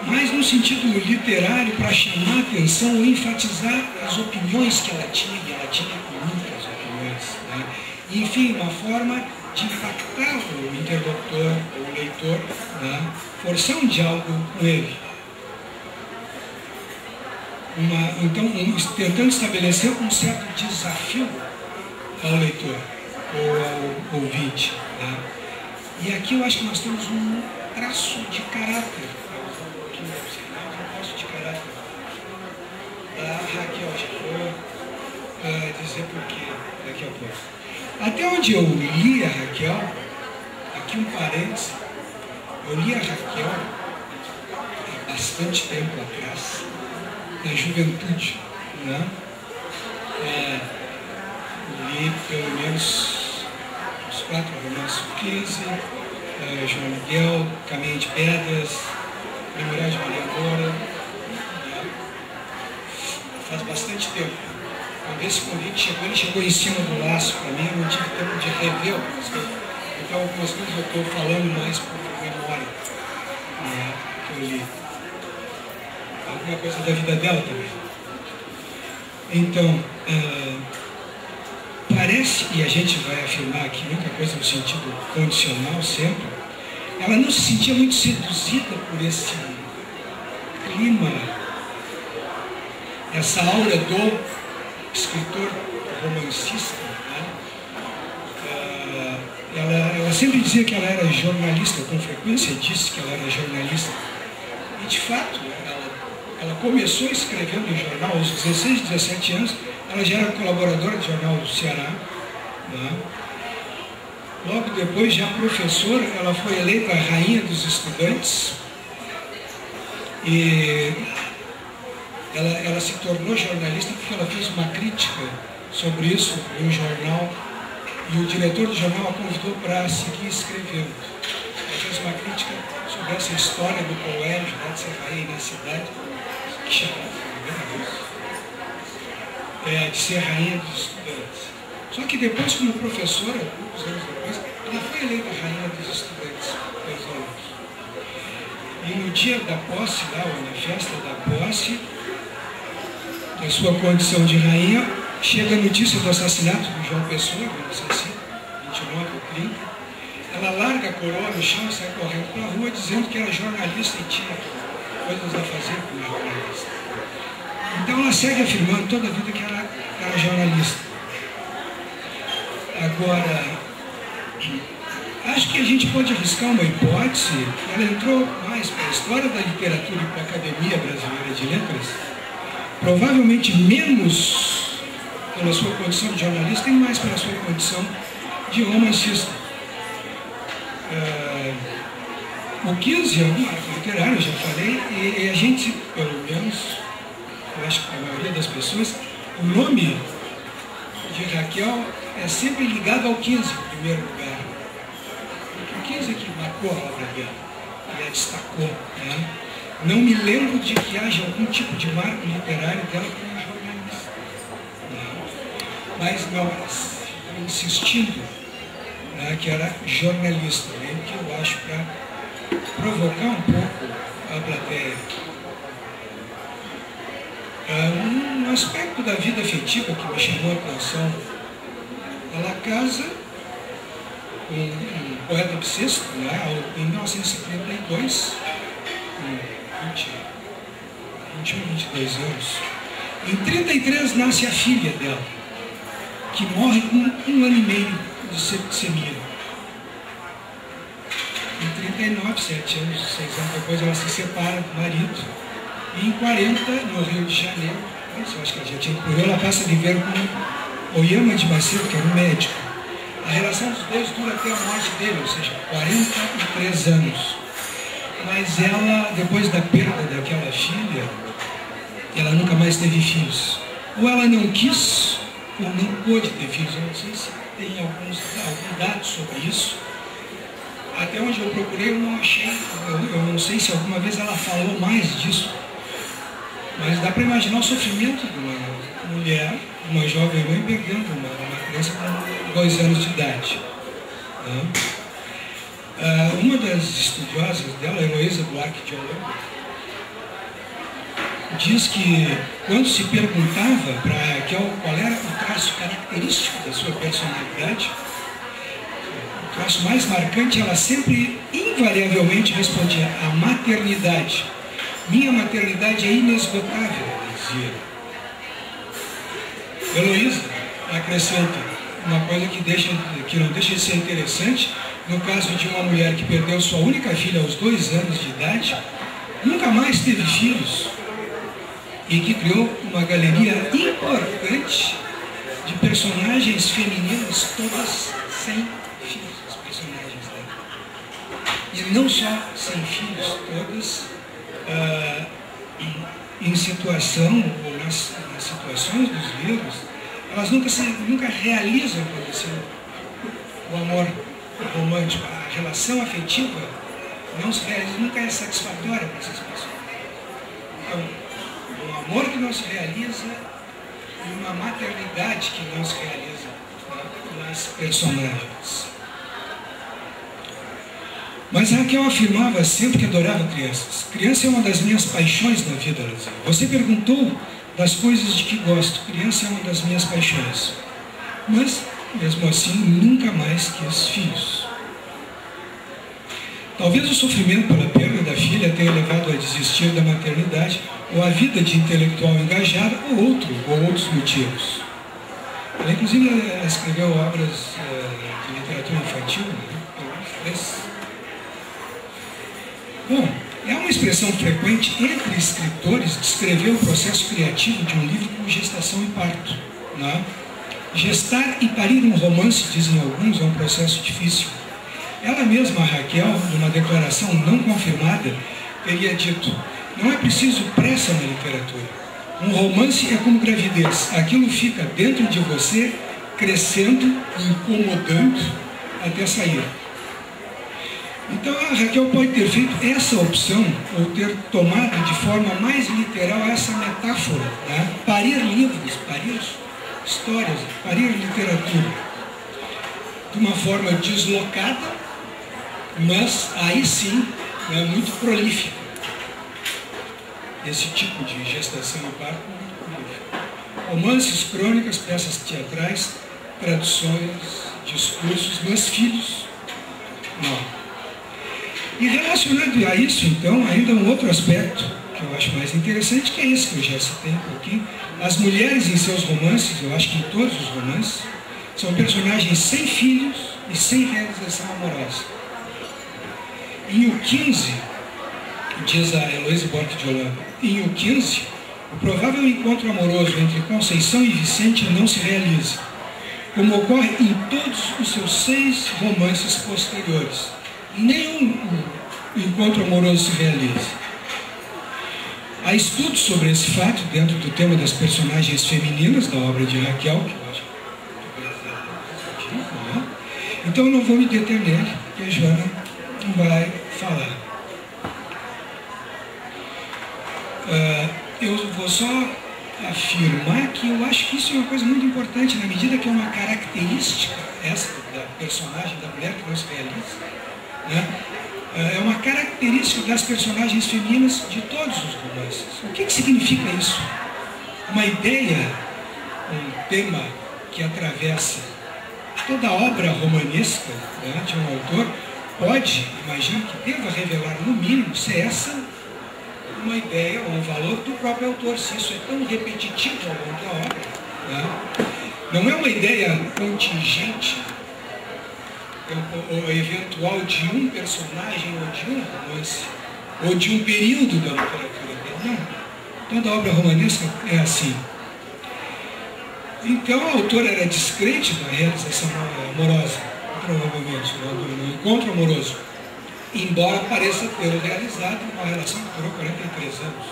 mas no sentido literário, para chamar a atenção ou enfatizar as opiniões que ela tinha, e ela tinha muitas opiniões, né? Enfim, uma forma de impactar o interlocutor, o leitor, né? Forçar um diálogo com ele. Então, tentando estabelecer um certo desafio ao leitor ou ao ouvinte, né? E aqui eu acho que nós temos um traço de caráter, um traço de caráter. A Raquel já dizer por quê daqui a pouco. Até onde eu li a Raquel, aqui um parênteses, eu li a Raquel há bastante tempo atrás, na juventude, né? Li pelo menos os 4 romances do 15, João Miguel, Caminho de Pedras, Memorial de Maria Moura, né? Faz bastante tempo. Quando esse convite chegou, ele chegou em cima do laço para mim, eu não tive tempo de rever algumas coisas. Então algumas coisas eu estou falando mais por memória, né, que eu li. Alguma coisa da vida dela também. Então, parece, e a gente vai afirmar aqui muita coisa no sentido condicional sempre, ela não se sentia muito seduzida por esse clima, essa aura do escritor romancista, né? Ela sempre dizia que ela era jornalista, com frequência disse que ela era jornalista. E de fato, ela começou escrevendo em jornal aos 16, 17 anos, ela já era colaboradora do Jornal do Ceará, né? Logo depois, já professora, ela foi eleita a rainha dos estudantes e ela se tornou jornalista porque ela fez uma crítica sobre isso em um jornal e o diretor do jornal a convidou para seguir escrevendo. Ela fez uma crítica sobre essa história do colégio, né, de ser rainha na cidade, que chamava, de ser rainha dos estudantes. Só que depois, como professora, poucos anos depois, ela foi eleita rainha dos estudantes, pelos alunos. E no dia da posse, lá, ou na festa da posse, da sua condição de rainha, chega a notícia do assassinato de João Pessoa, 29 ou 30. Ela larga a coroa no chão e sai correndo para a rua dizendo que era jornalista e tinha coisas a fazer como jornalista. Então ela segue afirmando toda a vida que era jornalista. Agora, acho que a gente pode arriscar uma hipótese. Ela entrou mais para a história da literatura e para a Academia Brasileira de Letras, provavelmente menos pela sua condição de jornalista e mais pela sua condição de romancista. O 15 é um marco literário, eu já falei, e a gente, pelo menos, eu acho que para a maioria das pessoas, o nome de Raquel é sempre ligado ao 15, em primeiro lugar. Porque o 15 é que marcou a obra dela, e a destacou, né? Não me lembro de que haja algum tipo de marco literário dela como jornalista. Mas não, ela insistindo, né, que era jornalista, né, que eu acho para provocar um pouco a plateia. Um aspecto da vida afetiva que me chamou a atenção, ela casa com um poeta bissexto, né, em 1932, com 21, 22 anos. Em 33 nasce a filha dela, que morre com 1 ano e meio de septicemia. Em 39, 7 anos, 6 anos depois, ela se separa do marido. E em 40, no Rio de Janeiro, eu acho que ela já tinha que morrer, ela passa a viver com Oyama de Macedo, que era um médico. A relação dos dois dura até a morte dele, ou seja, 43 anos. Mas ela, depois da perda daquela filha, ela nunca mais teve filhos. Ou ela não quis, ou não pôde ter filhos. Eu não sei se tem algum dado sobre isso. Até onde eu procurei, eu não achei. Eu não sei se alguma vez ela falou mais disso. Mas dá para imaginar o sofrimento de uma mulher, uma jovem mãe, perdendo uma criança com 2 anos de idade. Uma das estudiosas dela, Heloísa Buarque de Holanda, diz que quando se perguntava para Raquel qual era o traço característico da sua personalidade, o traço mais marcante, ela sempre, invariavelmente, respondia: a maternidade. Minha maternidade é inesgotável, ela dizia. Heloísa acrescenta uma coisa que não deixa de ser interessante. No caso de uma mulher que perdeu sua única filha aos 2 anos de idade, nunca mais teve filhos, e que criou uma galeria importante de personagens femininas, todas sem filhos, as personagens dela. E não só sem filhos, todas em situação, ou nas situações dos livros, elas nunca realizam o amor romântico, a relação afetiva não se realiza, nunca é satisfatória para essas pessoas. Então, um amor que não se realiza e uma maternidade que não se realiza nas personagens. Mas Raquel afirmava sempre que adorava crianças. Criança é uma das minhas paixões na vida, ela dizia. Você perguntou das coisas de que gosto. Criança é uma das minhas paixões. Mas, mesmo assim, nunca mais quis filhos. Talvez o sofrimento pela perda da filha tenha levado a desistir da maternidade, ou a vida de intelectual engajada, ou outros motivos. Ela, inclusive, escreveu obras de literatura infantil, né? Pelo menos 3. Bom, é uma expressão frequente entre escritores descrever o processo criativo de um livro como gestação e parto. Né? Gestar e parir um romance, dizem alguns, é um processo difícil. Ela mesma, Raquel, numa declaração não confirmada, teria dito: não é preciso pressa na literatura. Um romance é como gravidez. Aquilo fica dentro de você, crescendo, incomodando, até sair. Então a Raquel pode ter feito essa opção, ou ter tomado de forma mais literal essa metáfora, né? Parir livros, parir histórias, parir literatura, de uma forma deslocada, mas aí sim é muito prolífica. Esse tipo de gestação e parto é muito prolífico. Romances, crônicas, peças teatrais, traduções, discursos, mas filhos, não. E relacionado a isso, então, ainda um outro aspecto que eu acho mais interessante, que é esse que eu já citei um pouquinho. As mulheres em seus romances, eu acho que em todos os romances, são personagens sem filhos e sem realização amorosa. Em O 15, diz a Heloísa Buarque de Holanda, em O 15, o provável encontro amoroso entre Conceição e Vicente não se realiza, como ocorre em todos os seus 6 romances posteriores. Nenhum encontro amoroso se realiza. Há estudos sobre esse fato dentro do tema das personagens femininas da obra de Raquel, que eu acho que né? Então eu não vou me deter nele, porque a Joana vai falar. Eu vou só afirmar que eu acho que isso é uma coisa muito importante, na medida que é uma característica, essa da personagem, da mulher que não se realiza, né? É uma característica das personagens femininas de todos os romances. O que significa isso? Uma ideia, um tema que atravessa toda a obra romanesca, né, de um autor, pode, imagino que deva revelar, no mínimo, se essa uma ideia ou um valor do próprio autor, se isso é tão repetitivo ao longo da obra. Né? Não é uma ideia contingente ou eventual de um personagem ou de um romance, ou de um período da literatura dele. Não. Toda obra romanesca é assim. Então o autor era descrente da realização amorosa, provavelmente, do encontro amoroso, embora pareça ter realizado uma relação que durou 43 anos.